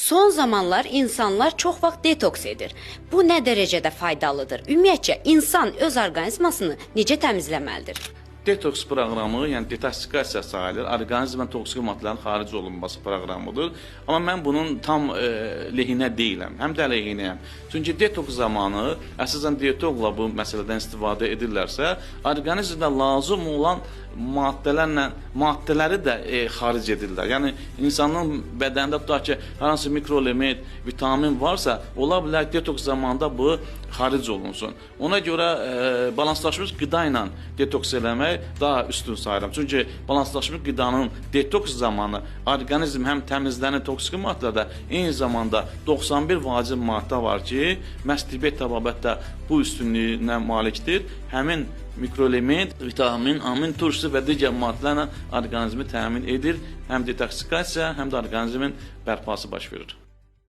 Son zamanlar insanlar çox vaxt detoks edir. Bu nə dərəcədə faydalıdır? Ümumiyyətcə, insan öz orqanizmasını necə təmizləməlidir? Detoks proqramı, yəni detoksikasiya sayılır, orqanizmdən toksik maddələrin xaric olunması proqramıdır. Amma mən bunun tam lehinə deyiləm, həm də əleyhinəyəm. Çünki detoks zamanı, əsasən dietoloqla bu məsələdən istifadə edirlərsə, orqanizmdə lazım olan maddələri də xaric edirlər. Yəni, insanın bədənində tutaq ki, hər hansı mikroelement, vitamin varsa, ola bilər detoks zamanında bu xaric olunsun. Ona görə balanslaşmış qida ilə detoks eləmək daha üstün sayıram. Çünki balanslaşmış qidanın detoks zamanı orqanizm həm təmizlənir toksik maddələrdə, eyni zamanda 91 vacib maddə var ki, məhz tibbi təbabətdə bu üstünlüyünə malikdir. Həmin mikroelement, vitamin, amin turşusu və digər maddələrlə orqanizmi təmin edir. Həm detoksikasiya, həm də orqanizmin bərpası baş verir.